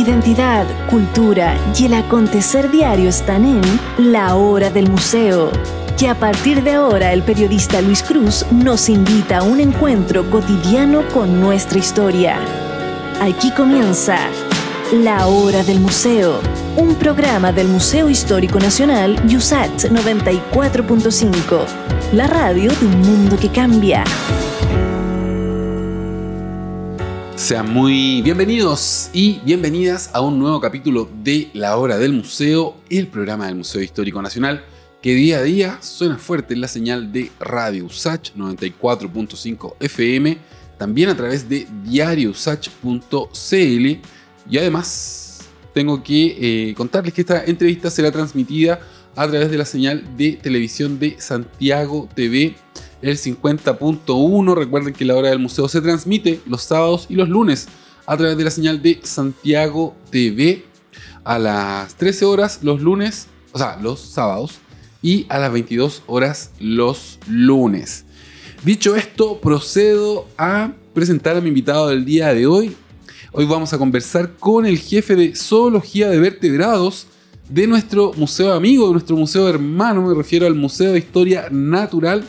Identidad, cultura y el acontecer diario están en La Hora del Museo. Que a partir de ahora el periodista Luis Cruz nos invita a un encuentro cotidiano con nuestra historia. Aquí comienza La Hora del Museo, un programa del Museo Histórico Nacional USACH 94.5, la radio de un mundo que cambia. Sean muy bienvenidos y bienvenidas a un nuevo capítulo de La Hora del Museo, el programa del Museo Histórico Nacional, que día a día suena fuerte en la señal de Radio USACH 94.5 FM, también a través de diariousach.cl. Y además tengo que contarles que esta entrevista será transmitida a través de la señal de televisión de Santiago TV, el 50.1. Recuerden que La Hora del Museo se transmite los sábados y los lunes a través de la señal de Santiago TV a las 13 horas los lunes, o sea, los sábados, y a las 22 horas los lunes. Dicho esto, procedo a presentar a mi invitado del día de hoy. Hoy vamos a conversar con el jefe de zoología de vertebrados de nuestro museo amigo, de nuestro museo hermano, me refiero al Museo de Historia Natural,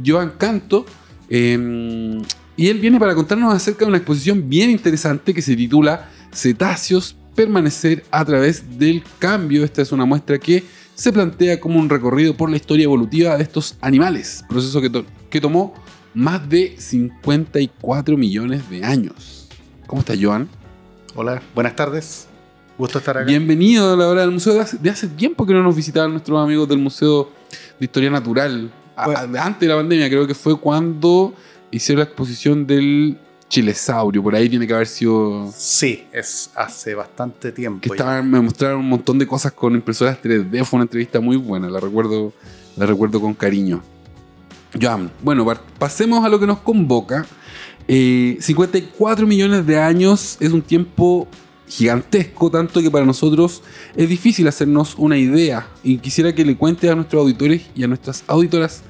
Joan Canto, y él viene para contarnos acerca de una exposición bien interesante que se titula Cetáceos, permanecer a través del cambio. Esta es una muestra que se plantea como un recorrido por la historia evolutiva de estos animales, proceso que tomó más de 54 millones de años. ¿Cómo está, Joan? Hola, buenas tardes. Gusto estar acá. Bienvenido a La Hora del Museo. De hace tiempo que no nos visitaban nuestros amigos del Museo de Historia Natural. Antes de la pandemia, creo que fue cuando hicieron la exposición del chilesaurio. Por ahí tiene que haber sido... Sí, es hace bastante tiempo. Me mostraron un montón de cosas con impresoras 3D. Fue una entrevista muy buena, la recuerdo con cariño. Joan, bueno, pasemos a lo que nos convoca. 54 millones de años es un tiempo gigantesco, tanto que para nosotros es difícil hacernos una idea, y quisiera que le cuentes a nuestros auditores y a nuestras auditoras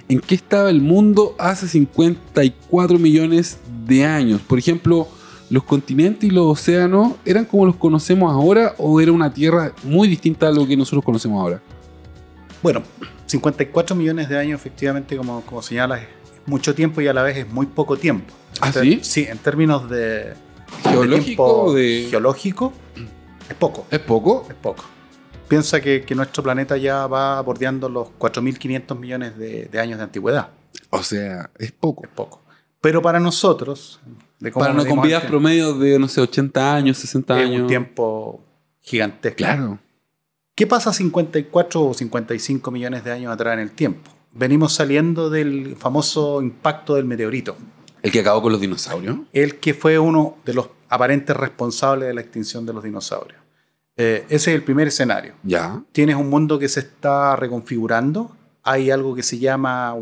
en qué estaba el mundo hace 54 millones de años. Por ejemplo, ¿los continentes y los océanos eran como los conocemos ahora o era una tierra muy distinta a lo que nosotros conocemos ahora? Bueno, 54 millones de años, efectivamente, como señalas, es mucho tiempo y a la vez es muy poco tiempo. ¿Ah, sí? Sí, en términos de geológico, geológico, es poco. ¿Es poco? Es poco. Piensa que nuestro planeta ya va bordeando los 4.500 millones de años de antigüedad. O sea, es poco. Es poco. Pero para nosotros, con vidas promedio de, no sé, 80 años, 60 años. Es un tiempo gigantesco. Claro. ¿Qué pasa 54 o 55 millones de años atrás en el tiempo? Venimos saliendo del famoso impacto del meteorito. ¿El que acabó con los dinosaurios? El que fue uno de los aparentes responsables de la extinción de los dinosaurios. Ese es el primer escenario. Ya. Tienes un mundo que se está reconfigurando. Hay algo que se llama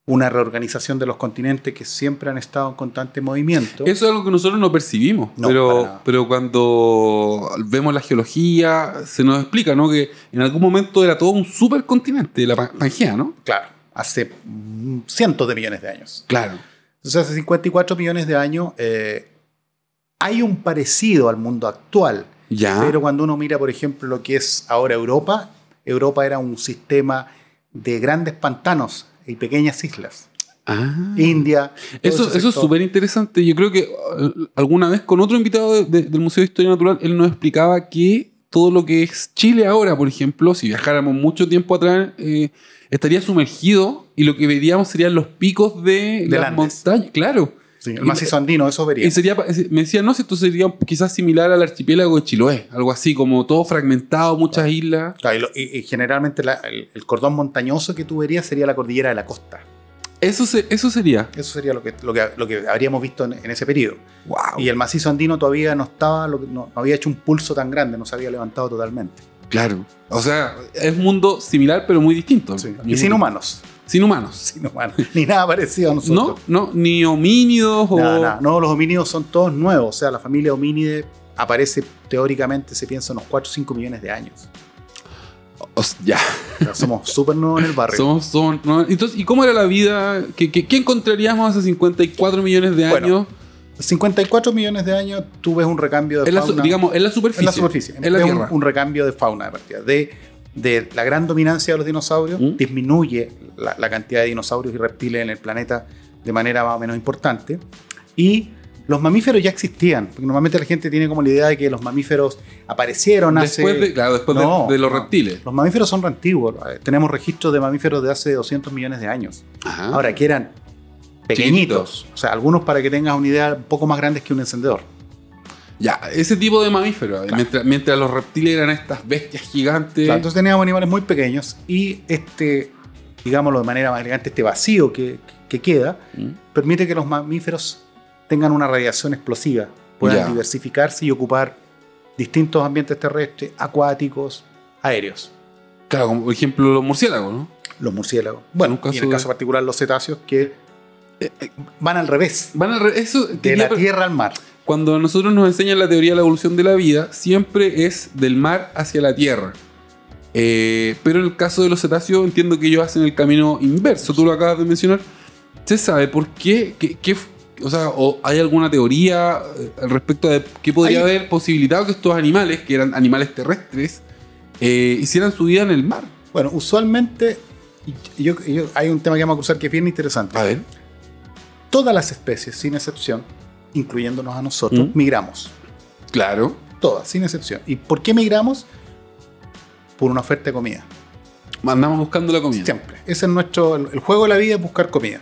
una reorganización de los continentes que siempre han estado en constante movimiento. Eso es algo que nosotros no percibimos. No, pero cuando vemos la geología se nos explica, ¿no? Que en algún momento era todo un supercontinente, la Pangea, ¿no? Claro. Hace cientos de millones de años. Claro. Entonces, hace 54 millones de años hay un parecido al mundo actual. Ya. Pero cuando uno mira, por ejemplo, lo que es ahora Europa era un sistema de grandes pantanos y pequeñas islas. Ah. India. Eso es súper interesante. Yo creo que alguna vez con otro invitado del Museo de Historia Natural, él nos explicaba que todo lo que es Chile ahora, por ejemplo, si viajáramos mucho tiempo atrás, estaría sumergido y lo que veríamos serían los picos de las montañas. Claro. Sí, el macizo andino, eso vería. Me decían, no sé, esto sería quizás similar al archipiélago de Chiloé, algo así, como todo fragmentado, muchas islas. Claro, y generalmente el cordón montañoso que tú verías sería la cordillera de la costa. Eso sería. Eso sería lo que habríamos visto en ese periodo. Wow. Y el macizo andino todavía no había hecho un pulso tan grande, no se había levantado totalmente. Claro. O sea, es un mundo similar pero muy distinto. Sí. Y sin humanos. Sin humanos. Sin humanos. Ni nada parecido a nosotros. No, ni homínidos Nada. No, los homínidos son todos nuevos. O sea, la familia homínide aparece teóricamente, se piensa, unos 4 o 5 millones de años. Ya. O sea, somos súper nuevos en el barrio. Entonces, ¿y cómo era la vida? ¿Qué encontraríamos hace 54 millones de años? 54 millones de años tú ves un recambio de fauna. Digamos, en la superficie. En la superficie. En la Tierra. Un recambio de fauna de partida. De la gran dominancia de los dinosaurios, disminuye la cantidad de dinosaurios y reptiles en el planeta de manera más o menos importante. Y los mamíferos ya existían, porque normalmente la gente tiene como la idea de que los mamíferos aparecieron después de los reptiles. Los mamíferos son antiguos. Tenemos registros de mamíferos de hace 200 millones de años. Ajá. Ahora, que eran pequeñitos. O sea, algunos, para que tengas una idea, un poco más grandes que un encendedor. Ya, ese tipo de mamíferos. Claro. Mientras los reptiles eran estas bestias gigantes. Claro, entonces teníamos animales muy pequeños y digámoslo de manera más elegante, este vacío que queda, permite que los mamíferos tengan una radiación explosiva, puedan diversificarse y ocupar distintos ambientes terrestres, acuáticos, aéreos. Claro, como por ejemplo los murciélagos, ¿no? Los murciélagos. Bueno, y en el caso particular los cetáceos, que van al revés. De la tierra al mar. Cuando a nosotros nos enseñan la teoría de la evolución de la vida, siempre es del mar hacia la tierra. Pero en el caso de los cetáceos, entiendo que ellos hacen el camino inverso. Tú lo acabas de mencionar. ¿Se sabe por qué? ¿O hay alguna teoría respecto de qué podría haber posibilitado que estos animales, que eran animales terrestres, hicieran su vida en el mar? Bueno, usualmente hay un tema que vamos a cruzar que es bien interesante. A ver. Todas las especies, sin excepción, incluyéndonos a nosotros, migramos. Claro. Todas, sin excepción. ¿Y por qué migramos? Por una oferta de comida. Andamos buscando la comida. Siempre. Ese es el juego de la vida, es buscar comida.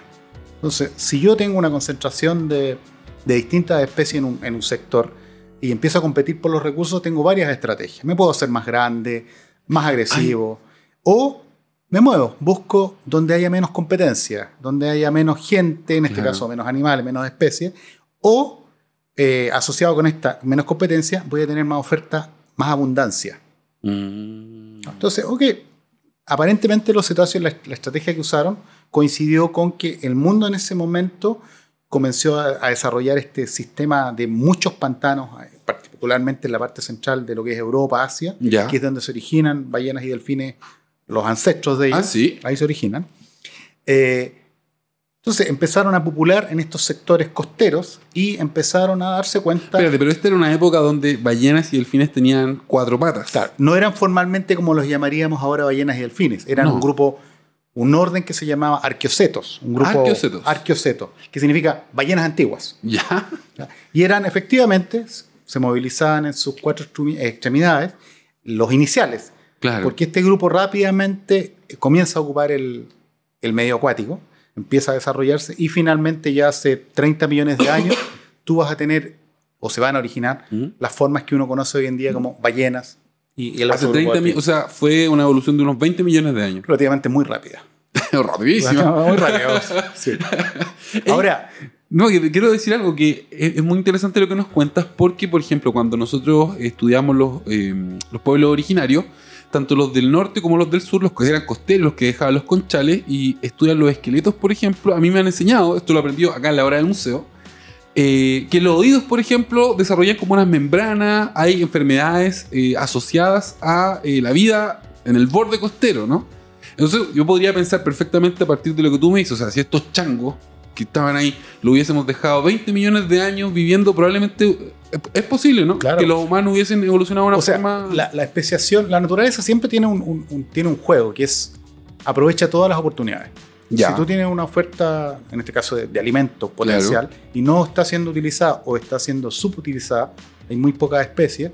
Entonces, si yo tengo una concentración de distintas especies en un sector y empiezo a competir por los recursos, tengo varias estrategias. Me puedo hacer más grande, más agresivo, o me muevo, busco donde haya menos competencia, donde haya menos gente, en este caso menos animales, menos especies, o asociado con esta menos competencia, voy a tener más oferta, más abundancia. Entonces, aparentemente los cetáceos, la estrategia que usaron coincidió con que el mundo en ese momento comenzó a desarrollar este sistema de muchos pantanos, particularmente en la parte central de lo que es Europa, Asia, que es donde se originan ballenas y delfines, los ancestros de ellos. ¿Sí? Ahí se originan. Entonces empezaron a popular en estos sectores costeros y empezaron a darse cuenta... Espérate, pero esta era una época donde ballenas y delfines tenían 4 patas. Claro, no eran formalmente como los llamaríamos ahora ballenas y delfines. Eran un grupo, un orden que se llamaba arqueocetos. Un grupo arqueoceto, que significa ballenas antiguas. ¿Ya? Y eran efectivamente, se movilizaban en sus 4 extremidades, los iniciales. Claro. Porque este grupo rápidamente comienza a ocupar el medio acuático, empieza a desarrollarse y finalmente ya hace 30 millones de años tú vas a tener, o se van a originar, las formas que uno conoce hoy en día como ballenas. Y el hace 30 millones, o sea, fue una evolución de unos 20 millones de años. Relativamente muy rápida. Rapidísima. Muy rápida. Sí. Ahora... No, que quiero decir algo que es muy interesante lo que nos cuentas, porque, por ejemplo, cuando nosotros estudiamos los pueblos originarios, tanto los del norte como los del sur, los que eran costeros, los que dejaban los conchales, y estudian los esqueletos, por ejemplo, a mí me han enseñado, esto lo aprendí acá en la hora del museo, que los oídos, por ejemplo, desarrollan como unas membranas, hay enfermedades asociadas a la vida en el borde costero, ¿no? Entonces yo podría pensar perfectamente a partir de lo que tú me dices, o sea, si estos changos que estaban ahí lo hubiésemos dejado 20 millones de años viviendo, probablemente es posible, ¿no? Claro. Que los humanos hubiesen evolucionado de una forma... La especiación, la naturaleza siempre tiene tiene un juego que es aprovecha todas las oportunidades. Si tú tienes una oferta, en este caso de alimento potencial, y no está siendo utilizada o está siendo subutilizada, hay muy pocas especies,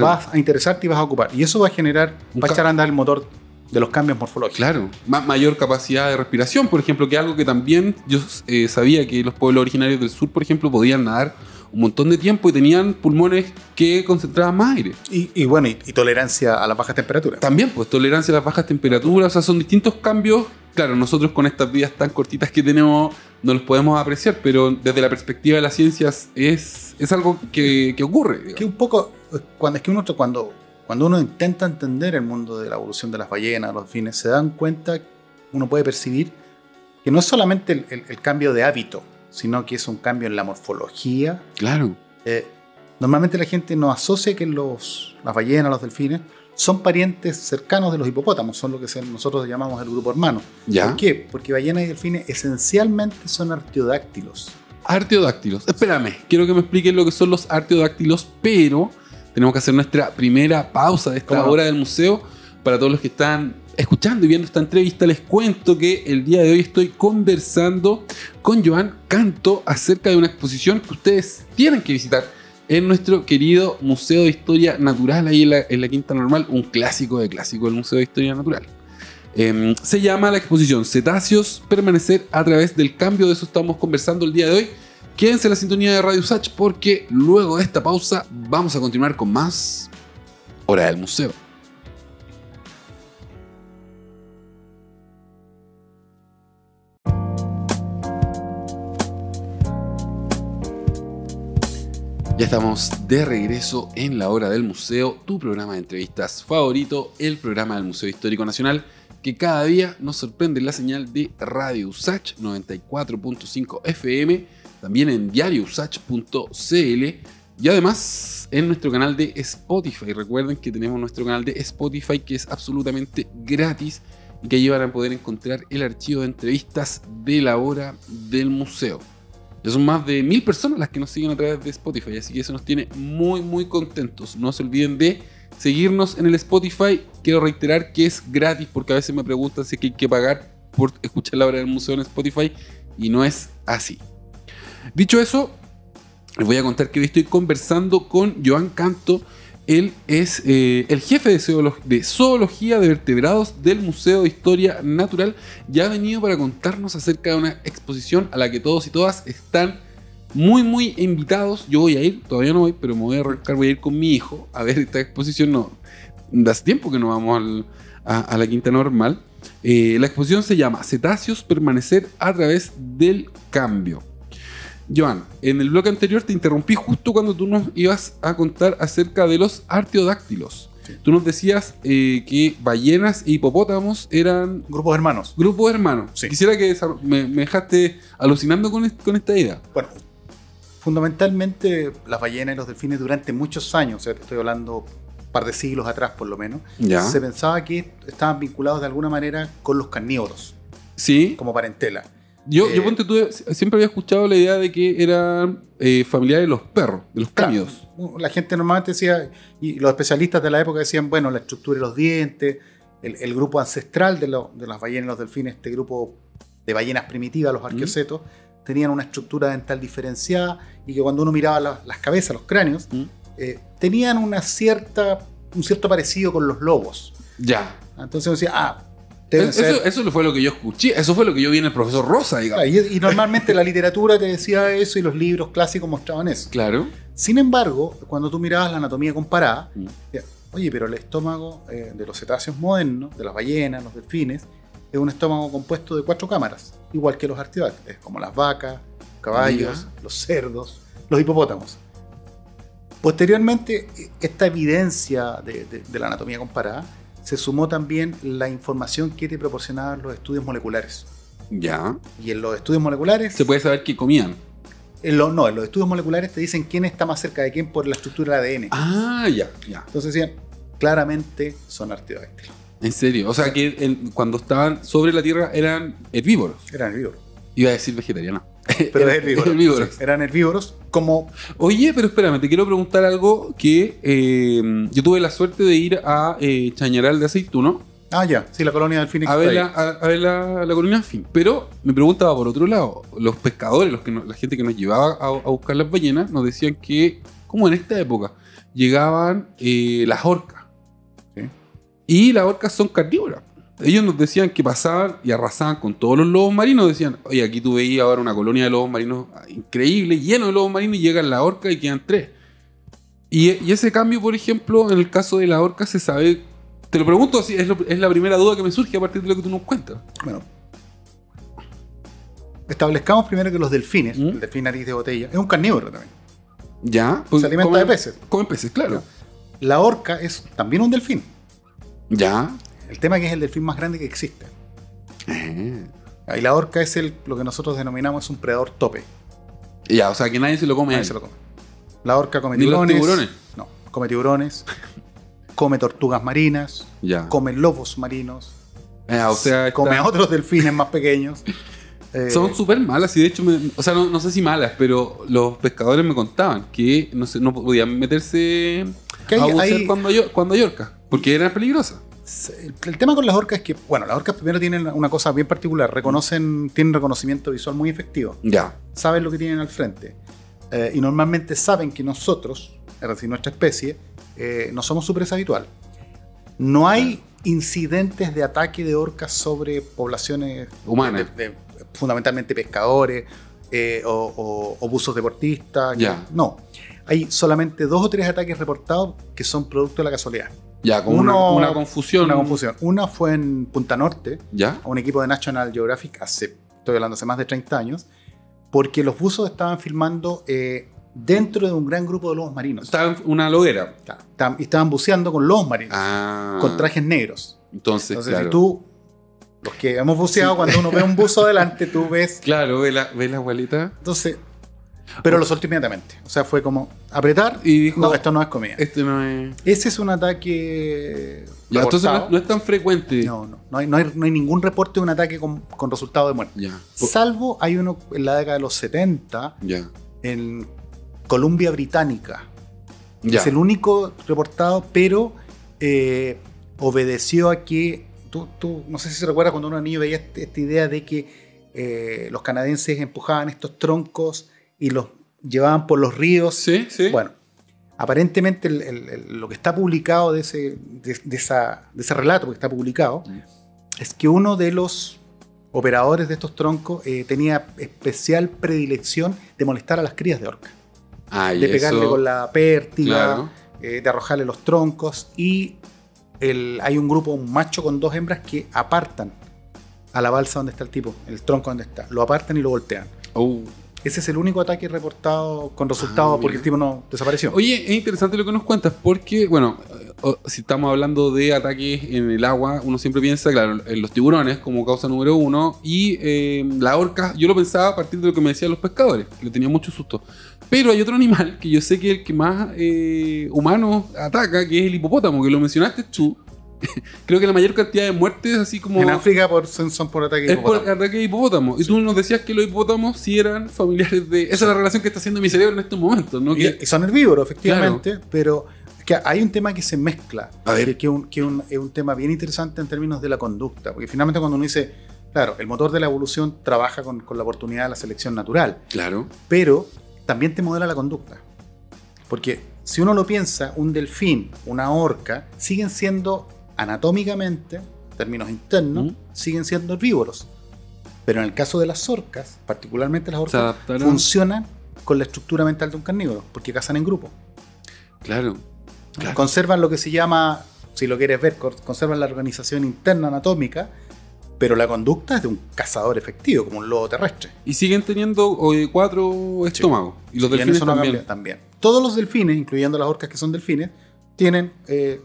vas a interesarte y vas a ocupar. Y eso va a generar, va a echar a andar el motor de los cambios morfológicos. Claro, mayor capacidad de respiración, por ejemplo, que es algo que también yo sabía que los pueblos originarios del sur, por ejemplo, podían nadar un montón de tiempo y tenían pulmones que concentraban más aire. Y bueno, y tolerancia a las bajas temperaturas. También, pues tolerancia a las bajas temperaturas, o sea, son distintos cambios. Claro, nosotros con estas vidas tan cortitas que tenemos no los podemos apreciar, pero desde la perspectiva de las ciencias es algo que ocurre. Digamos. Que un poco, cuando uno intenta entender el mundo de la evolución de las ballenas, los delfines, se dan cuenta, uno puede percibir que no es solamente el cambio de hábito, sino que es un cambio en la morfología. Claro. Normalmente la gente no asocia que las ballenas, los delfines, son parientes cercanos de los hipopótamos, son lo que nosotros llamamos el grupo hermano. ¿Ya? ¿Por qué? Porque ballenas y delfines esencialmente son artiodáctilos. artiodáctilos. Espérame, quiero que me expliquen lo que son los artiodáctilos, pero tenemos que hacer nuestra primera pausa de esta hora del museo. Para todos los que están escuchando y viendo esta entrevista, les cuento que el día de hoy estoy conversando con Joan Canto acerca de una exposición que ustedes tienen que visitar en nuestro querido Museo de Historia Natural, ahí en la Quinta Normal, un clásico de clásico del Museo de Historia Natural. Se llama la exposición Cetáceos, permanecer a través del cambio. De eso estamos conversando el día de hoy. Quédense en la sintonía de Radio Usach, porque luego de esta pausa vamos a continuar con más Hora del Museo. Ya estamos de regreso en la Hora del Museo, tu programa de entrevistas favorito, el programa del Museo Histórico Nacional, que cada día nos sorprende en la señal de Radio Usach 94.5 FM, también en diariousach.cl y además en nuestro canal de Spotify. Recuerden que tenemos nuestro canal de Spotify, que es absolutamente gratis y que allí van a poder encontrar el archivo de entrevistas de la Hora del Museo. Ya son más de 1000 personas las que nos siguen a través de Spotify, así que eso nos tiene muy muy contentos. No se olviden de seguirnos en el Spotify. Quiero reiterar que es gratis, porque a veces me preguntan si es que hay que pagar por escuchar la Hora del Museo en Spotify, y no es así. Dicho eso, les voy a contar que hoy estoy conversando con Joan Canto. Él es el jefe de zoología de vertebrados del Museo de Historia Natural, y ha venido para contarnos acerca de una exposición a la que todos y todas están muy muy invitados. Yo voy a ir, todavía no voy, pero me voy a arrancar, voy a ir con mi hijo a ver esta exposición. No, hace tiempo que no vamos a la Quinta Normal. La exposición se llama Cetáceos, permanecer a través del cambio. Joan, en el bloque anterior te interrumpí justo cuando tú nos ibas a contar acerca de los artiodáctilos. Sí. Tú nos decías que ballenas e hipopótamos eran... Grupos hermanos. Grupos hermanos. Sí. Quisiera que me dejaste alucinando con esta idea. Bueno, fundamentalmente las ballenas y los delfines durante muchos años, o sea, te estoy hablando un par de siglos atrás por lo menos, se pensaba que estaban vinculados de alguna manera con los carnívoros. Sí. Como parentela. Yo ponte tú, siempre había escuchado la idea de que eran familiares de los perros, de los cánidos. Claro, la gente normalmente decía, y los especialistas de la época decían, bueno, la estructura de los dientes, el grupo ancestral de las ballenas y los delfines, este grupo de ballenas primitivas, los arqueocetos, tenían una estructura dental diferenciada, y que cuando uno miraba las cabezas, los cráneos, tenían un cierto parecido con los lobos. Ya. Entonces uno decía, eso fue lo que yo escuché, eso fue lo que yo vi en el profesor Rosa, digamos. Y normalmente la literatura te decía eso y los libros clásicos mostraban eso. Claro. Sin embargo, cuando tú mirabas la anatomía comparada, oye, pero el estómago de los cetáceos modernos, de las ballenas, los delfines, es un estómago compuesto de 4 cámaras, igual que los artiodáctilos, como las vacas, los caballos, los cerdos, los hipopótamos. Posteriormente, esta evidencia de la anatomía comparada se sumó también la información que te proporcionaban los estudios moleculares. Ya. Y en los estudios moleculares... ¿Se puede saber qué comían? En los estudios moleculares te dicen quién está más cerca de quién por la estructura del ADN. Ah, ya. Entonces decían, claramente son artiodáctilos. ¿En serio? O sea que cuando estaban sobre la Tierra eran herbívoros. Eran herbívoros. Iba a decir vegetarianos. Pero herbívoros. Sí, eran herbívoros como... Oye, pero espérame, te quiero preguntar algo que yo tuve la suerte de ir a Chañaral de Aceituno. Ah, ya. Sí, la colonia delfín. A ver la colonia delfín. Pero me preguntaba por otro lado, los pescadores, la gente que nos llevaba a buscar las ballenas, nos decían que, como en esta época, llegaban las orcas. ¿Sí? Y las orcas son carnívoras. Ellos nos decían que pasaban y arrasaban con todos los lobos marinos. Decían, oye, aquí tú veías ahora una colonia de lobos marinos increíble, lleno de lobos marinos, y llegan las orcas y quedan 3. Y ese cambio, por ejemplo, en el caso de la orca se sabe... Te lo pregunto así, es la primera duda que me surge a partir de lo que tú nos cuentas. Bueno, establezcamos primero que los delfines, el delfín nariz de botella, es un carnívoro también. Ya. Pues se alimenta de peces. Comen peces, claro. La orca es también un delfín. Ya. El tema es que es el delfín más grande que existe. Y la orca es lo que nosotros denominamos un predador tope. Ya, o sea que nadie se lo come. Nadie se lo come. La orca come tiburones. ¿Ni los tiburones? No, come tiburones. Come tortugas marinas. Ya. Come lobos marinos. O sea, come a otros delfines más pequeños. Son súper malas y de hecho, o sea, no sé si malas, pero los pescadores me contaban que no podían meterse a bucear cuando hay orcas, porque eran peligrosas. El tema con las orcas es que, bueno, las orcas primero tienen una cosa bien particular, tienen reconocimiento visual muy efectivo. Ya. Saben lo que tienen al frente. Y normalmente saben que nosotros, es decir, nuestra especie, no somos su presa habitual. No hay incidentes de ataque de orcas sobre poblaciones humanas, fundamentalmente pescadores o buzos deportistas. Ya. No, hay solamente 2 o 3 ataques reportados que son producto de la casualidad. Ya, como una confusión. Una confusión. Una fue en Punta Norte, ¿ya? A un equipo de National Geographic, estoy hablando hace más de 30 años, porque los buzos estaban filmando dentro de un gran grupo de lobos marinos. Estaban en una loguera. Y estaban buceando con lobos marinos, con trajes negros. Entonces claro. Si tú, los que hemos buceado, cuando uno ve un buzo adelante, tú ves... Claro, ve la abuelita. Entonces... Pero lo soltó inmediatamente. O sea, fue como apretar y dijo, no, esto no es comida. Esto no es... Ese es un ataque... Ya, entonces no es tan frecuente. No hay ningún reporte de un ataque con resultado de muerte. Ya. Salvo hay uno en la década de los 70 ya. En Columbia Británica. Ya. Es el único reportado, pero obedeció a que... Tú no sé si se recuerda cuando uno niño veía esta idea de que los canadienses empujaban estos troncos y los llevaban por los ríos. Sí. Bueno, aparentemente lo que está publicado de ese relato que está publicado es que uno de los operadores de estos troncos tenía especial predilección de molestar a las crías de orca. De pegarle con la pértiga, claro. De arrojarle los troncos. Y hay un grupo, un macho con 2 hembras que apartan a la balsa donde está el tipo, el tronco donde está. Lo apartan y lo voltean. Ese es el único ataque reportado con resultado porque el tipo no desapareció. Oye, es interesante lo que nos cuentas porque, bueno, si estamos hablando de ataques en el agua, uno siempre piensa, claro, en los tiburones como causa número 1 y la orca, yo lo pensaba a partir de lo que me decían los pescadores, que le tenía mucho susto. Pero hay otro animal que yo sé que es el que más humanos ataca, que es el hipopótamo, que lo mencionaste tú. Creo que la mayor cantidad de muertes, así como... En África son por ataque de hipopótamo. Es por ataque de hipopótamo. Sí. Y tú nos decías que los hipopótamos sí eran familiares de... Esa es la relación que está haciendo mi cerebro en estos momentos, ¿no? Y son herbívoros, efectivamente, claro. Pero es que hay un tema que se mezcla, que es un tema bien interesante en términos de la conducta, porque finalmente cuando uno dice, claro, el motor de la evolución trabaja con la oportunidad de la selección natural, claro, pero también te modela la conducta. Porque si uno lo piensa, un delfín, una orca, siguen siendo... anatómicamente, en términos internos, siguen siendo herbívoros. Pero en el caso de las orcas, particularmente las orcas, funcionan con la estructura mental de un carnívoro, porque cazan en grupo. Claro. Conservan lo que se llama, si lo quieres ver, conservan la organización interna anatómica, pero la conducta es de un cazador efectivo, como un lobo terrestre. Y siguen teniendo 4 estómagos. Sí. Y los delfines también. Todos los delfines, incluyendo las orcas que son delfines, tienen,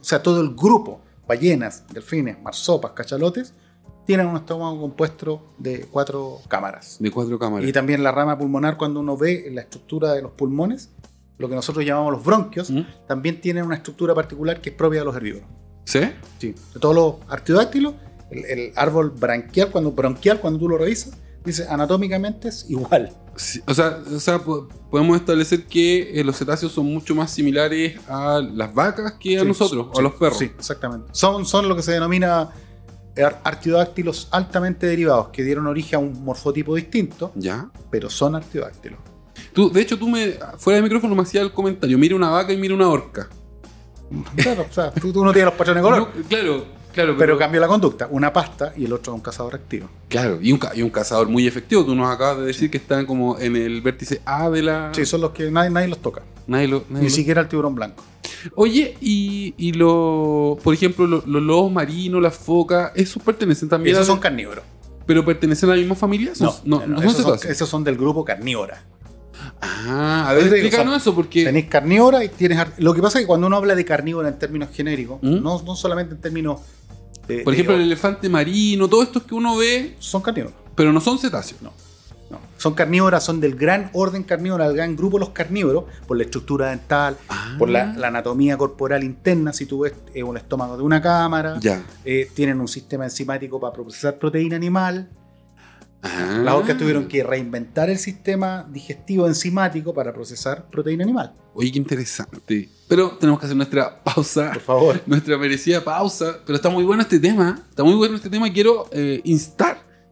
o sea, todo el grupo, ballenas, delfines, marsopas, cachalotes, tienen un estómago compuesto de 4 cámaras. De 4 cámaras. Y también la rama pulmonar, cuando uno ve la estructura de los pulmones, lo que nosotros llamamos los bronquios, también tienen una estructura particular que es propia de los herbívoros. ¿Sí? Sí. De todos los artiodáctilos, el árbol bronquial, cuando tú lo revisas, dice anatómicamente es igual. Sí, o sea, podemos establecer que los cetáceos son mucho más similares a las vacas que a nosotros, o a los perros. Sí, exactamente. Son lo que se denomina artiodáctilos altamente derivados, que dieron origen a un morfotipo distinto, ¿ya? Pero son artiodáctilos. De hecho, fuera de micrófono me hacías el comentario, mira una vaca y mira una orca. Claro, o sea, tú no tienes los patrones de color. No, claro. Pero cambia la conducta. Una pasta y el otro es un cazador activo. Claro, y un cazador muy efectivo. Tú nos acabas de decir que están como en el vértice A de la... Sí, son los que nadie los toca. Ni siquiera el tiburón blanco. Oye, por ejemplo, los lobos marinos, las focas, ¿esos pertenecen también esos son carnívoros. ¿Pero pertenecen a la misma familia? No, esos son del grupo carnívora. A ver, explícanos eso, porque... Tenés carnívora y tienes... Lo que pasa es que cuando uno habla de carnívora en términos genéricos, no solamente en términos... por ejemplo, el elefante marino, todos estos que uno ve... Son carnívoros. Pero no son cetáceos. No. Son carnívoras, son del gran orden carnívoro, del gran grupo de los carnívoros, por la estructura dental, por la anatomía corporal interna. Si tú ves un estómago de una cámara, tienen un sistema enzimático para procesar proteína animal. Ah. Las orcas tuvieron que reinventar el sistema digestivo enzimático para procesar proteína animal. Oye, qué interesante. Pero tenemos que hacer nuestra pausa. Por favor. Nuestra merecida pausa. Pero está muy bueno este tema. Está muy bueno este tema. Quiero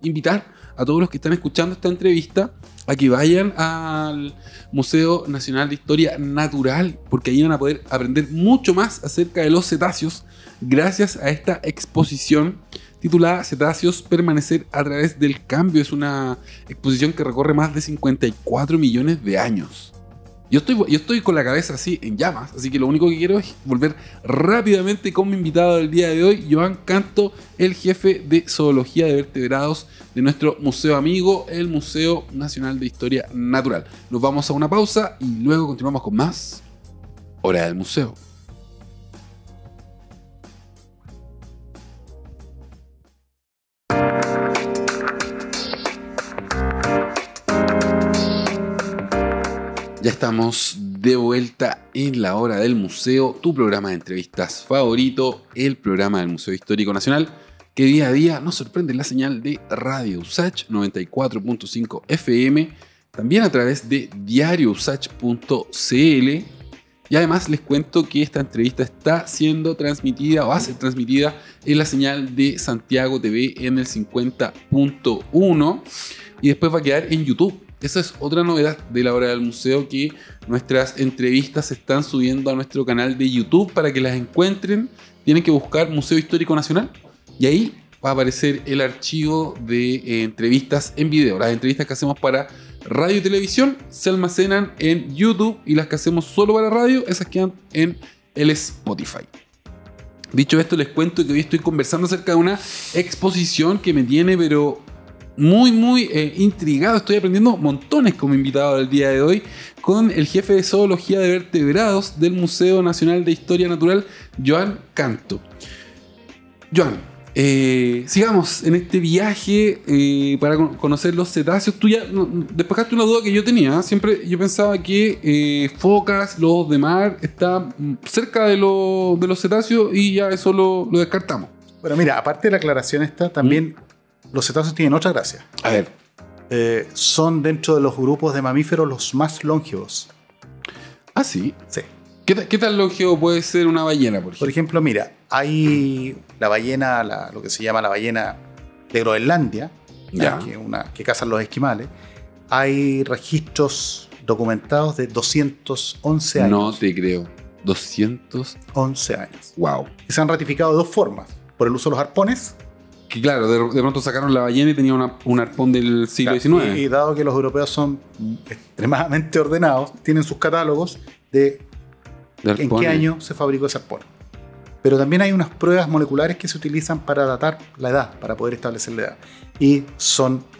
invitar a todos los que están escuchando esta entrevista a que vayan al Museo Nacional de Historia Natural, porque ahí van a poder aprender mucho más acerca de los cetáceos gracias a esta exposición titulada Cetáceos, permanecer a través del cambio. Es una exposición que recorre más de 54 millones de años. Yo estoy con la cabeza así en llamas, así que lo único que quiero es volver rápidamente con mi invitado del día de hoy, Joan Canto, el jefe de Zoología de Vertebrados de nuestro museo amigo, el Museo Nacional de Historia Natural. Nos vamos a una pausa y luego continuamos con más Hora del Museo. Ya estamos de vuelta en la Hora del Museo, tu programa de entrevistas favorito, el programa del Museo Histórico Nacional, que día a día nos sorprende en la señal de Radio USACH 94.5 FM, también a través de diariousach.cl. Y además les cuento que esta entrevista está siendo transmitida o va a ser transmitida en la señal de Santiago TV en el 50.1 y después va a quedar en YouTube. Esa es otra novedad de la Hora del Museo, que nuestras entrevistas se están subiendo a nuestro canal de YouTube. Para que las encuentren, tienen que buscar Museo Histórico Nacional y ahí va a aparecer el archivo de entrevistas en video. Las entrevistas que hacemos para radio y televisión se almacenan en YouTube y las que hacemos solo para radio, esas quedan en el Spotify. Dicho esto, les cuento que hoy estoy conversando acerca de una exposición que me tiene pero muy intrigado. Estoy aprendiendo montones como invitado del día de hoy con el jefe de Zoología de Vertebrados del Museo Nacional de Historia Natural, Joan Canto. Joan, sigamos en este viaje para conocer los cetáceos. Tú ya despejaste una duda que yo tenía. Siempre yo pensaba que focas, lobos de mar, están cerca de los cetáceos y ya eso lo descartamos. Bueno, mira, aparte de la aclaración esta, también los cetáceos tienen otra gracia. A ver. Son dentro de los grupos de mamíferos los más longevos. ¿Ah, sí? Sí. ¿Qué tan longevo puede ser una ballena, por ejemplo? Por ejemplo, mira, hay la ballena, lo que se llama la ballena de Groenlandia, que cazan los esquimales. Hay registros documentados de 211 años. No te creo. 211 años. Wow. Y se han ratificado de dos formas. Por el uso de los arpones. Que claro, de pronto sacaron la ballena y tenía un arpón del siglo XIX. Y dado que los europeos son extremadamente ordenados, tienen sus catálogos de en qué año se fabricó ese arpón. Pero también hay unas pruebas moleculares que se utilizan para datar la edad, para poder establecer la edad. Y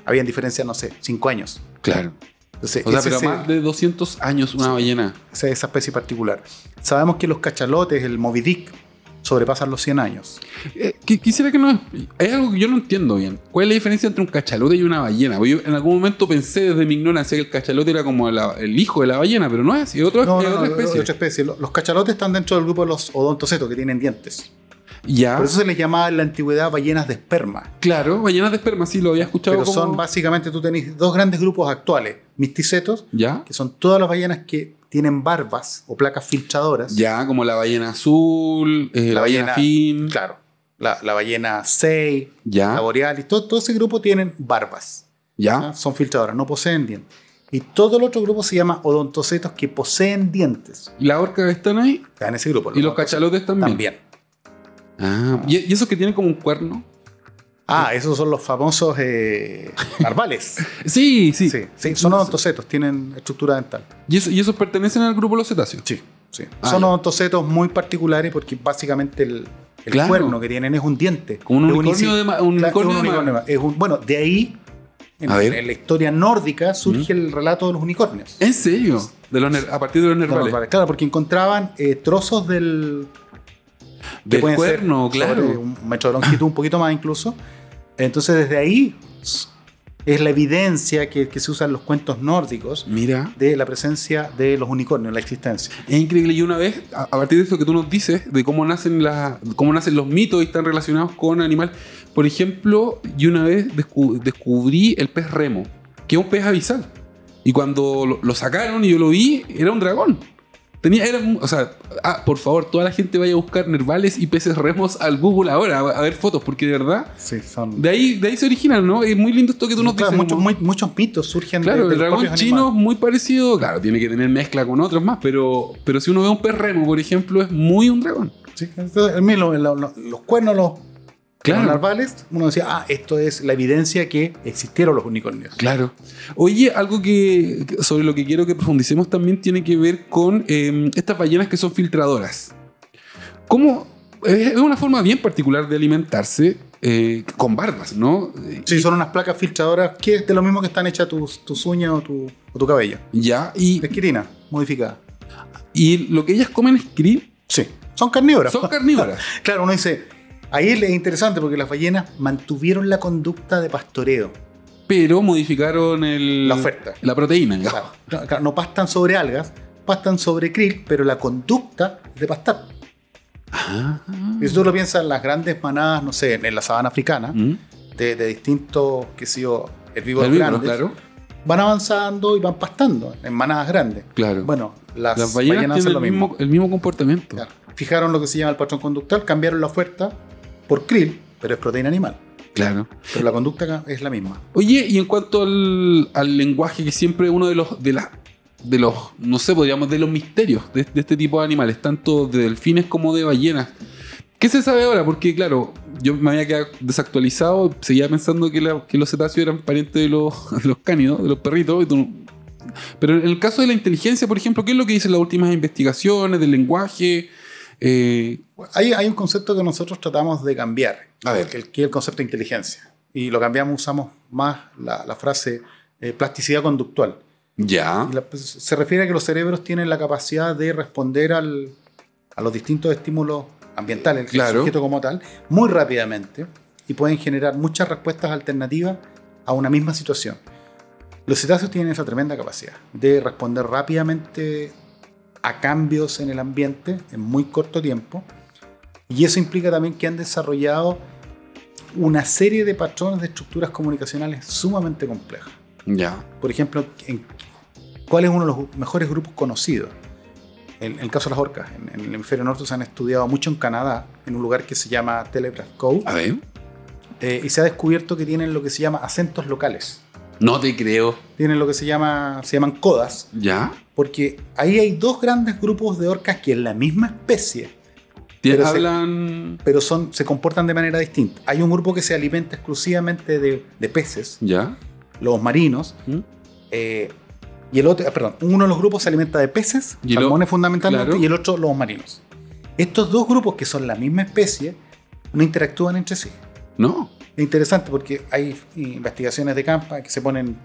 habían diferencias, no sé, 5 años. Claro. Entonces, pero más de 200 años una ballena. Esa especie particular. Sabemos que los cachalotes, el Moby Dick, sobrepasan los 100 años. Quisiera que hay algo que yo no entiendo bien. ¿Cuál es la diferencia entre un cachalote y una ballena? Porque yo en algún momento pensé desde mi ignorancia que el cachalote era como el hijo de la ballena, pero no es así. Otra especie. Los cachalotes están dentro del grupo de los odontocetos, que tienen dientes. Ya. Por eso se les llamaba en la antigüedad ballenas de esperma. Claro, ballenas de esperma, sí, lo había escuchado. Pero son básicamente, tú tenés dos grandes grupos actuales. Misticetos, ¿ya? Que son todas las ballenas que tienen barbas o placas filtradoras. Ya, como la ballena azul, la ballena fin. Claro. La ballena sei, ya. La borealis, todo ese grupo tienen barbas. Ya. ¿No? Son filtradoras, no poseen dientes. Y todo el otro grupo se llama odontocetos, que poseen dientes. ¿Y las orcas están ahí? Están en ese grupo. ¿Y los cachalotes también? También. Ah, ¿y esos que tienen como un cuerno? Esos son los famosos narvales. Sí. Son odontocetos, tienen estructura dental. ¿Y esos pertenecen al grupo de los cetáceos? Sí. Son odontocetos muy particulares porque básicamente el cuerno que tienen es un diente. Como un unicornio de mar. Bueno, de ahí, en la historia nórdica, surge el relato de los unicornios. ¿En serio? A partir de los nervales. Claro, porque encontraban trozos del cuerno, claro. Un metro de longitud, un poquito más incluso. Entonces, desde ahí Es la evidencia que se usa en los cuentos nórdicos Mira, de la presencia de los unicornios, la existencia. es increíble. Y una vez, a partir de eso que tú nos dices, de cómo nacen los mitos y están relacionados con animales. Por ejemplo, yo una vez descubrí el pez remo, que es un pez abisal. Y cuando lo sacaron y yo lo vi, era un dragón. Por favor, toda la gente vaya a buscar nervales y peces remos al Google ahora, a ver fotos, porque de verdad, Sí, son... de ahí se originan, ¿no? Es muy lindo esto que tú nos Claro, dices. muchos mitos surgen Claro, de el los dragón propios chino es animales. muy parecido, claro, tiene que tener mezcla con otros más, pero si uno ve un pez remo, por ejemplo, es muy un dragón. Sí, entonces, los cuernos, los narvales, uno decía, esto es la evidencia que existieron los unicornios. Claro. Oye, algo que sobre lo que quiero que profundicemos también tiene que ver con estas ballenas que son filtradoras. ¿Cómo? Es una forma bien particular de alimentarse con barbas, ¿no? Sí, son unas placas filtradoras que es de lo mismo que están hechas tus uñas o tu cabello. Ya, y Es quitina, modificada. lo que ellas comen es krill. Sí, son carnívoras. Son carnívoras. Claro, uno dice, ahí es interesante porque las ballenas mantuvieron la conducta de pastoreo. Pero modificaron La oferta. La proteína, digamos. Claro, no pastan sobre algas, pastan sobre krill, pero la conducta es de pastar. Y si tú lo piensas, las grandes manadas, no sé, en la sabana africana, de distintos, qué sé yo, herbívoros grandes, claro. van avanzando y van pastando en manadas grandes. Claro. Bueno, las ballenas hacen tienen lo mismo. el mismo comportamiento. Claro. Fijaron lo que se llama el patrón conductual, cambiaron la oferta por krill, pero es proteína animal. Claro. Pero la conducta es la misma. Oye, y en cuanto al lenguaje, que siempre uno de los, no sé, podríamos, de los misterios de este tipo de animales, tanto de delfines como de ballenas. ¿Qué se sabe ahora? Porque, claro, yo me había quedado desactualizado, seguía pensando que los cetáceos eran parientes de los cánidos, de los perritos. Pero en el caso de la inteligencia, por ejemplo, ¿qué es lo que dicen las últimas investigaciones del lenguaje? Hay un concepto que nosotros tratamos de cambiar, A ver. que es el concepto de inteligencia. Y lo cambiamos, usamos más la frase plasticidad conductual. Ya. Y se refiere a que los cerebros tienen la capacidad de responder a los distintos estímulos ambientales, Claro. el sujeto como tal, muy rápidamente, y pueden generar muchas respuestas alternativas a una misma situación. Los cetáceos tienen esa tremenda capacidad de responder rápidamente a cambios en el ambiente en muy corto tiempo, y eso implica también que han desarrollado una serie de patrones de estructuras comunicacionales sumamente complejas. Ya. Por ejemplo, ¿cuál es uno de los mejores grupos conocidos? En el caso de las orcas, en el hemisferio norte se han estudiado mucho en Canadá, en un lugar que se llama Telegraph Cove, A ver. y se ha descubierto que tienen lo que se llama acentos locales. No te creo. Tienen lo que se llaman codas, ¿Ya? porque ahí hay dos grandes grupos de orcas que en la misma especie, Pero Hablan... pero se comportan de manera distinta. Hay un grupo que se alimenta exclusivamente de peces, ¿Ya? los marinos, y el otro, uno de los grupos se alimenta de peces, Y salmones fundamentalmente, claro. y el otro los marinos. Estos dos grupos, que son la misma especie, no interactúan entre sí. No. Es interesante porque hay investigaciones de campo que se ponen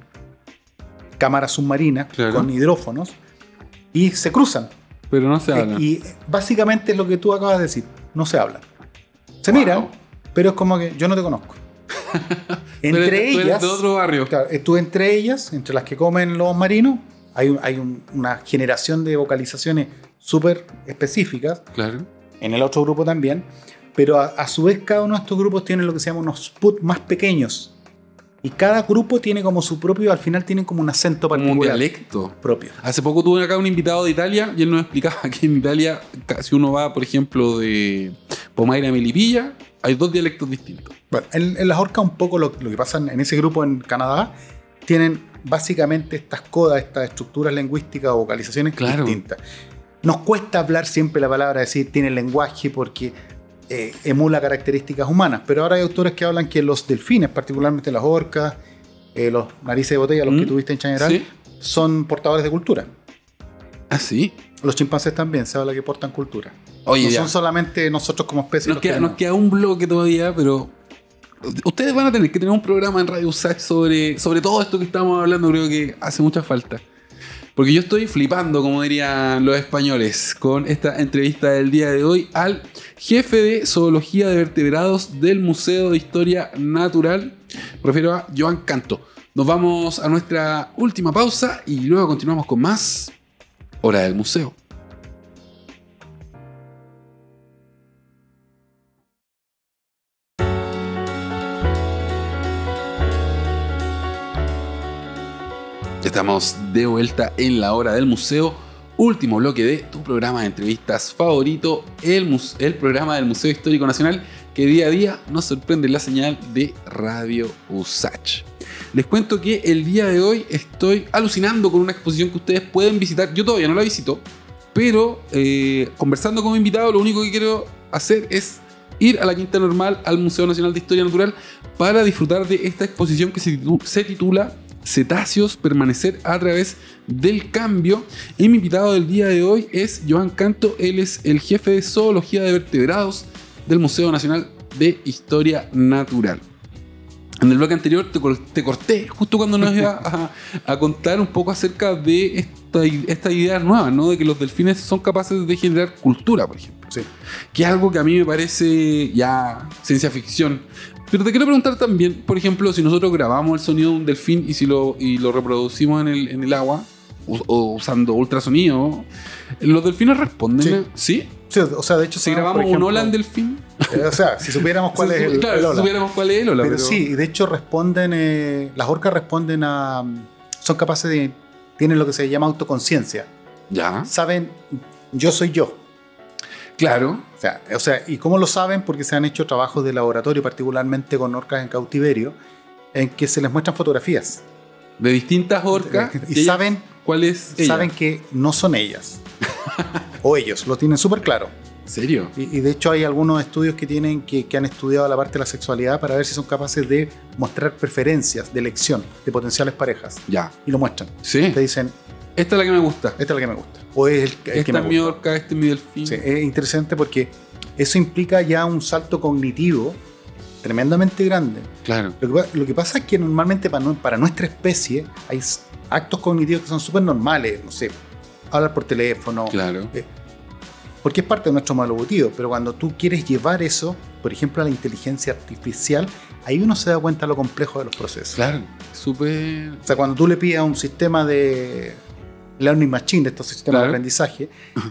cámaras submarinas Claro. con hidrófonos y se cruzan. Pero no se hablan. Y básicamente es lo que tú acabas de decir, no se hablan. Se Wow. miran, pero es como que yo no te conozco. Entre Tú eres ellas, de otro barrio. claro, entre ellas, entre las que comen los marinos, hay una generación de vocalizaciones súper específicas, Claro. en el otro grupo también, pero a su vez cada uno de estos grupos tiene lo que se llama unos put más pequeños. Y cada grupo tiene como su propio, al final tienen como un acento Como un particular dialecto. propio. Hace poco tuve acá un invitado de Italia y él nos explicaba que en Italia, si uno va, por ejemplo, de Pomaire a Melipilla, hay dos dialectos distintos. Bueno, en las orcas un poco lo que pasa en ese grupo en Canadá, tienen básicamente estas codas, estas estructuras lingüísticas o vocalizaciones Claro. distintas. Nos cuesta hablar siempre la palabra, decir tiene lenguaje porque emula características humanas, pero ahora hay autores que hablan que los delfines, particularmente las orcas, los narices de botella, los que tuviste en Chañaral, Sí. son portadores de cultura. Ah, sí. Los chimpancés también se habla que portan cultura. Oye, no ya. son solamente nosotros como especie. Nos queda un bloque todavía, pero ustedes van a tener que tener un programa en Radio USACH sobre todo esto que estamos hablando. Creo que hace mucha falta. Porque yo estoy flipando, como dirían los españoles, con esta entrevista del día de hoy al jefe de Zoología de Vertebrados del Museo de Historia Natural. Me refiero a Joan Canto. Nos vamos a nuestra última pausa y luego continuamos con más Hora del Museo. Estamos de vuelta en la Hora del Museo, último bloque de tu programa de entrevistas favorito, el programa del Museo Histórico Nacional, que día a día nos sorprende en la señal de Radio USACH. Les cuento que el día de hoy estoy alucinando con una exposición que ustedes pueden visitar. Yo todavía no la visito, pero conversando con mi invitado, lo único que quiero hacer es ir a la Quinta Normal, al Museo Nacional de Historia Natural, para disfrutar de esta exposición que se titula Cetáceos, permanecer a través del cambio. Y mi invitado del día de hoy es Joan Canto. Él es el jefe de zoología de vertebrados del Museo Nacional de Historia Natural. En el bloque anterior te corté justo cuando nos iba a contar un poco acerca de esta idea nueva, ¿no? De que los delfines son capaces de generar cultura, por ejemplo. Sí. Que es algo que a mí me parece ya ciencia ficción. Pero te quiero preguntar también, por ejemplo, si nosotros grabamos el sonido de un delfín y lo reproducimos en el agua, o usando ultrasonido, ¿los delfines responden? Sí. ¿Sí? Sí, o sea, de hecho, si grabamos un ola en delfín. O sea, si supiéramos cuál es el claro, ola. si supiéramos cuál es el ola. Pero sí, de hecho responden, las orcas responden a... Son capaces de... Tienen lo que se llama autoconciencia. Ya. Saben, yo soy yo. Claro. O sea, ¿y cómo lo saben? Porque se han hecho trabajos de laboratorio, particularmente con orcas en cautiverio, en que se les muestran fotografías. De distintas orcas. Y saben... ¿Cuál es ella? Saben que no son ellas. O ellos, lo tienen súper claro. ¿En serio? Y de hecho hay algunos estudios que han estudiado la parte de la sexualidad para ver si son capaces de mostrar preferencias de elección de potenciales parejas. Ya. Y lo muestran. Sí. Te dicen, esta es la que me gusta. esta es la que me gusta. O es el que me gusta. Esta es mi orca, este es mi delfín. Sí, es interesante porque eso implica ya un salto cognitivo tremendamente grande. Claro. Lo que pasa es que normalmente para nuestra especie hay actos cognitivos que son súper normales. No sé, hablar por teléfono. Claro. Porque es parte de nuestro modelo evolutivo, pero cuando tú quieres llevar eso, por ejemplo, a la inteligencia artificial, ahí uno se da cuenta de lo complejo de los procesos. Claro, súper... O sea, cuando tú le pides a un sistema de learning machine, de estos sistemas de aprendizaje,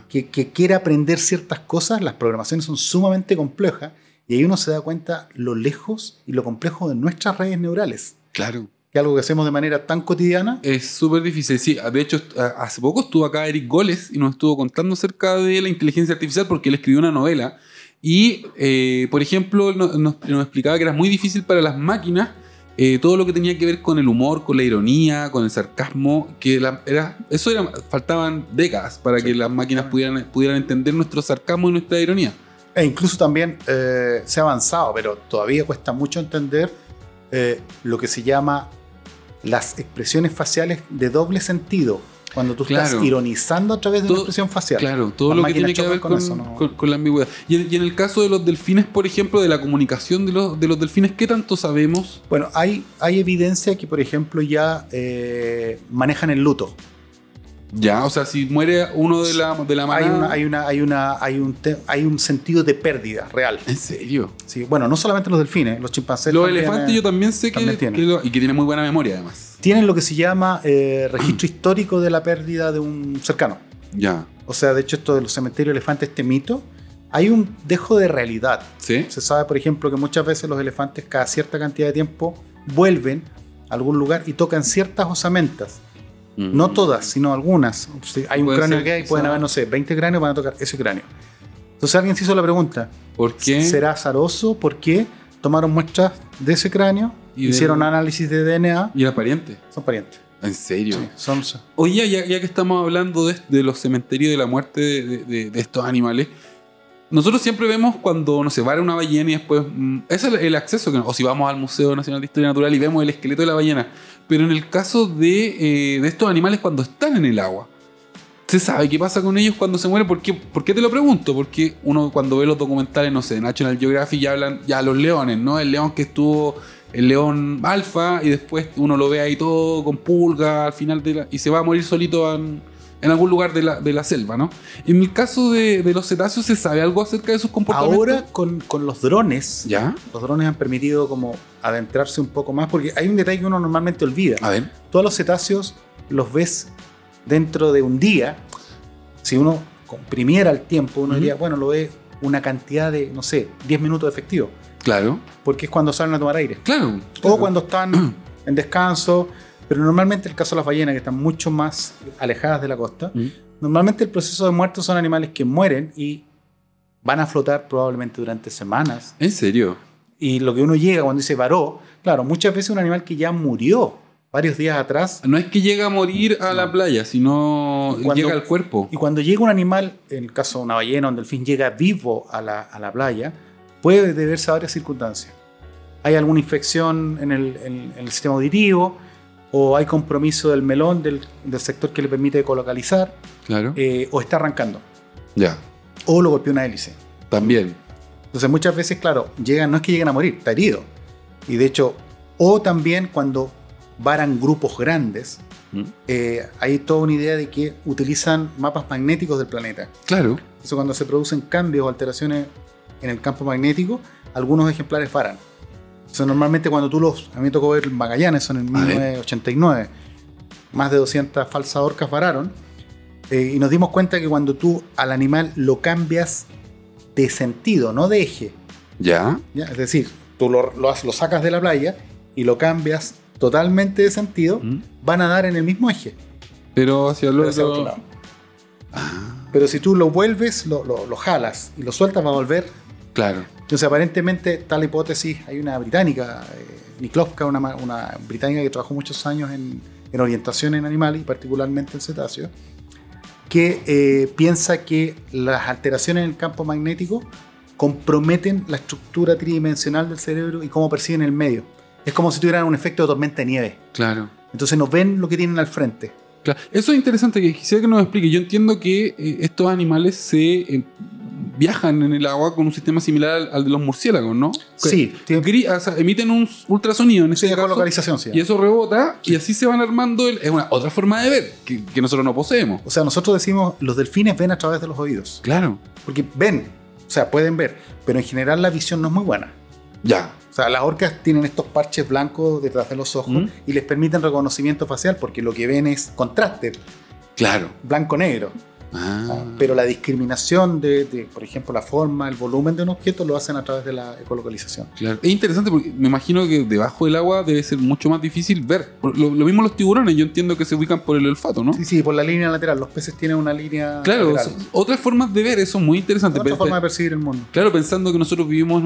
que quiere aprender ciertas cosas, las programaciones son sumamente complejas, y ahí uno se da cuenta lo lejos y lo complejo de nuestras redes neurales. Claro. Que algo que hacemos de manera tan cotidiana. Es súper difícil, sí. De hecho, hace poco estuvo acá Eric Goles y nos estuvo contando acerca de la inteligencia artificial porque él escribió una novela y, por ejemplo, nos explicaba que era muy difícil para las máquinas todo lo que tenía que ver con el humor, con la ironía, con el sarcasmo, que faltaban décadas para que las máquinas pudieran entender nuestro sarcasmo y nuestra ironía. E incluso también se ha avanzado, pero todavía cuesta mucho entender lo que se llama las expresiones faciales de doble sentido. Cuando tú estás ironizando a través de una expresión facial. Claro, todo lo que tiene que ver con la ambigüedad. Y en el caso de los delfines, por ejemplo, de la comunicación de los delfines, ¿qué tanto sabemos? Bueno, hay evidencia que, por ejemplo, ya manejan el luto. Ya, o sea, si muere uno de la manada... Hay un sentido de pérdida real. ¿En serio? Sí, bueno, no solamente los delfines, los chimpancés. Los elefantes yo también sé que tienen. Y que tienen muy buena memoria, además. Tienen lo que se llama registro histórico de la pérdida de un cercano. Ya. O sea, de hecho, esto de los cementerios de elefantes, este mito, hay un dejo de realidad. ¿Sí? Se sabe, por ejemplo, que muchas veces los elefantes, cada cierta cantidad de tiempo, vuelven a algún lugar y tocan ciertas osamentas. No todas, sino algunas. Hay un cráneo que hay, pueden haber, no sé, 20 cráneos, van a tocar ese cráneo. Entonces alguien se hizo la pregunta: ¿por qué? ¿Será azaroso? ¿Por qué tomaron muestras de ese cráneo? Hicieron análisis de DNA. ¿Y era pariente? Son parientes. ¿En serio? Sí, son. Oye, ya que estamos hablando de los cementerios y de la muerte de estos animales, nosotros siempre vemos cuando, no sé, va a una ballena y después... ese es el acceso, o si vamos al Museo Nacional de Historia Natural y vemos el esqueleto de la ballena. Pero en el caso de estos animales cuando están en el agua, ¿se sabe qué pasa con ellos cuando se mueren? ¿Por qué te lo pregunto? Porque uno cuando ve los documentales, no sé, National Geographic, ya hablan ya los leones, ¿no? El león que estuvo, el león alfa, y después uno lo ve ahí todo con pulga al final y se va a morir solito en en algún lugar de la selva, ¿no? En el caso de los cetáceos, ¿se sabe algo acerca de sus comportamientos? Ahora con los drones, ¿Ya? los drones han permitido como adentrarse un poco más, porque hay un detalle que uno normalmente olvida. A ver. Todos los cetáceos los ves dentro de un día. Si uno comprimiera el tiempo, uno diría, bueno, lo ve una cantidad de, no sé, 10 minutos de efectivo. Claro. Porque es cuando salen a tomar aire. Claro. O cuando están en descanso. Pero normalmente el caso de las ballenas, que están mucho más alejadas de la costa, normalmente el proceso de muerte son animales que mueren y van a flotar probablemente durante semanas. ¿En serio? Y lo que uno llega cuando dice varó, claro, muchas veces un animal que ya murió varios días atrás. No es que llega a morir a la playa, sino llega al cuerpo. Y cuando llega un animal, en el caso de una ballena o un delfín, llega vivo a la playa, puede deberse a varias circunstancias. Hay alguna infección en el sistema auditivo, o hay compromiso del melón del sector que le permite ecolocalizar, Claro. O está arrancando, Ya. o lo golpeó una hélice. También. Entonces muchas veces, claro, no es que lleguen a morir, está herido. Y de hecho, o también cuando varan grupos grandes, hay toda una idea de que utilizan mapas magnéticos del planeta. Claro. Entonces cuando se producen cambios o alteraciones en el campo magnético, algunos ejemplares varan. Entonces normalmente cuando a mí me tocó ver Magallanes, son en 1989, más de 200 falsas orcas vararon, y nos dimos cuenta que cuando tú al animal lo cambias de sentido, no de eje, ¿Ya? es decir, tú lo sacas de la playa y lo cambias totalmente de sentido, van a dar en el mismo eje, Pero hacia el pero hacia otro lado. Pero si tú lo vuelves, lo jalas y lo sueltas, va a volver. Claro. Entonces aparentemente tal hipótesis, hay una británica, Niklovka, una británica que trabajó muchos años en orientación en animales y particularmente en cetáceos, que piensa que las alteraciones en el campo magnético comprometen la estructura tridimensional del cerebro y cómo perciben el medio. Es como si tuvieran un efecto de tormenta de nieve. Claro. Entonces no ven lo que tienen al frente. Claro. Eso es interesante, que quisiera que nos explique. Yo entiendo que estos animales se viajan en el agua con un sistema similar al de los murciélagos, ¿no? Sí. O sea, emiten un ultrasonido en ese caso, ecolocalización, sí. y eso rebota, y así se van armando. Es una otra forma de ver que nosotros no poseemos. O sea, nosotros decimos, los delfines ven a través de los oídos. Claro. Porque ven, o sea, pueden ver, pero en general la visión no es muy buena. Ya. O sea, las orcas tienen estos parches blancos detrás de los ojos y les permiten reconocimiento facial porque lo que ven es contraste, Claro. blanco-negro. Pero la discriminación de, por ejemplo, la forma, el volumen de un objeto lo hacen a través de la ecolocalización. Claro. Es interesante porque me imagino que debajo del agua debe ser mucho más difícil ver. Lo mismo los tiburones, yo entiendo que se ubican por el olfato, ¿no? Sí, por la línea lateral. Los peces tienen una línea Claro, lateral. otras formas de ver, eso es muy interesante. Otra forma de percibir el mundo. Claro, pensando que nosotros vivimos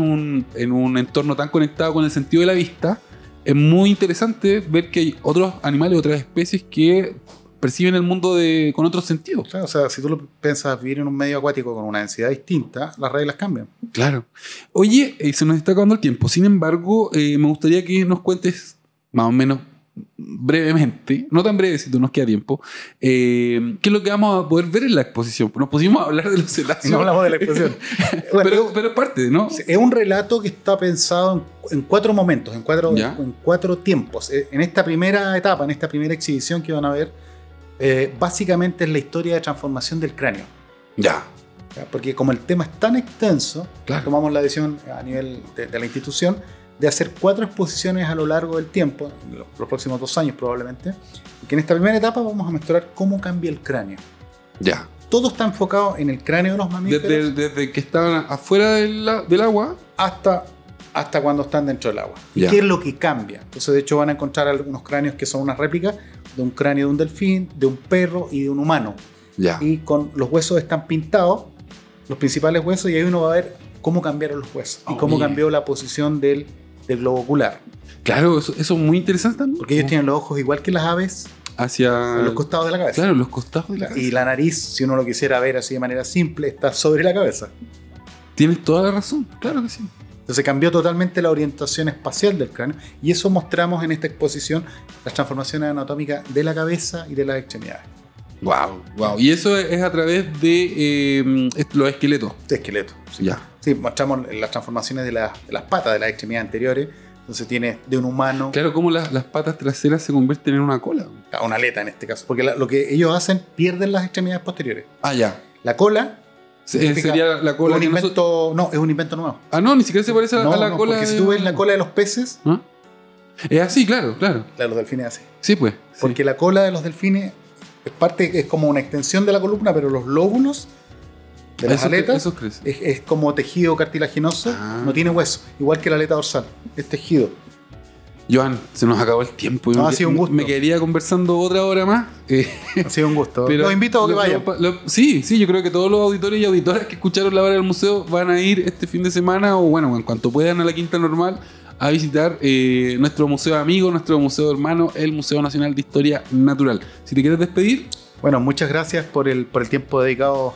en un entorno tan conectado con el sentido de la vista, es muy interesante ver que hay otros animales, otras especies que perciben el mundo con otros sentidos. Claro, o sea, si tú lo piensas vivir en un medio acuático con una densidad distinta, las reglas cambian. Claro. Oye, se nos está acabando el tiempo. Sin embargo, me gustaría que nos cuentes más o menos brevemente, no tan breve si nos queda tiempo, qué es lo que vamos a poder ver en la exposición. Nos pusimos a hablar de los cetáceos. No hablamos de la exposición. Bueno, pero es parte, ¿no? Es un relato que está pensado en 4 momentos, en cuatro tiempos. En esta primera etapa, en esta primera exhibición que van a ver, básicamente es la historia de transformación del cráneo. Ya. Porque como el tema es tan extenso, claro, tomamos la decisión a nivel de la institución de hacer 4 exposiciones a lo largo del tiempo, los próximos 2 años probablemente, que en esta primera etapa vamos a mostrar cómo cambia el cráneo. Ya. Todo está enfocado en el cráneo de los mamíferos. Desde que estaban afuera del agua hasta cuando están dentro del agua. ¿Y ya, qué es lo que cambia? Entonces, de hecho, van a encontrar algunos cráneos que son unas réplicas de un cráneo de un delfín, de un perro y de un humano. Ya. Y con los huesos están pintados, los principales huesos, y ahí uno va a ver cómo cambiaron los huesos y cómo cambió la posición del globo ocular. Claro, eso es muy interesante también. Porque ellos tienen los ojos igual que las aves hacia los costados de la cabeza. Claro, los costados de la cabeza. Y la nariz, si uno lo quisiera ver así de manera simple, está sobre la cabeza. Tienes toda la razón, claro que sí. Entonces cambió totalmente la orientación espacial del cráneo, y eso mostramos en esta exposición, las transformaciones anatómicas de la cabeza y de las extremidades. Wow. Y eso es a través de los esqueletos. De esqueleto. Sí. Ya. Sí, mostramos las transformaciones de las patas, de las extremidades anteriores, Entonces tiene de un humano Claro, como las patas traseras se convierten en una cola. a una aleta en este caso. Porque lo que ellos hacen, pierden las extremidades posteriores. Ah, ya. La cola Sería la cola un que invento, no, es un invento nuevo. Ah, no, ni siquiera se parece a la cola. Porque si tú ves la cola de los peces, ¿Ah? Es así, claro. la de los delfines es así. Sí, pues. Porque la cola de los delfines es como una extensión de la columna, pero los lóbulos de las aletas es como tejido cartilaginoso, no tiene hueso, igual que la aleta dorsal, es tejido. Joan, se nos acabó el tiempo. No, ha sido un gusto. Me quedaría conversando otra hora más. Ha sido un gusto. Pero los invito a que vayan. Sí, yo creo que todos los auditores y auditoras que escucharon la hora del museo van a ir este fin de semana o bueno, en cuanto puedan a la Quinta Normal a visitar nuestro museo amigo, nuestro museo hermano, el Museo Nacional de Historia Natural. Si te quieres despedir. Bueno, muchas gracias por el tiempo dedicado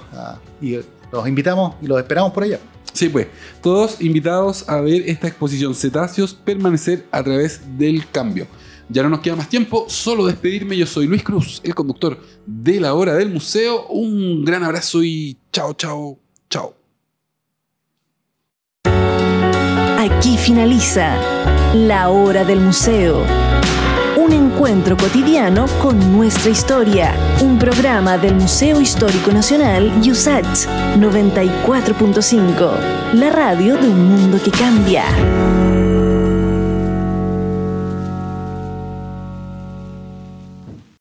y los invitamos y los esperamos por allá. Sí, pues, todos invitados a ver esta exposición Cetáceos, permanecer a través del cambio. Ya no nos queda más tiempo, solo despedirme. Yo soy Luis Cruz, el conductor de La Hora del Museo. Un gran abrazo y chao. Aquí finaliza La Hora del Museo. Un encuentro cotidiano con nuestra historia. Un programa del Museo Histórico Nacional y USACH 94.5. La radio de un mundo que cambia.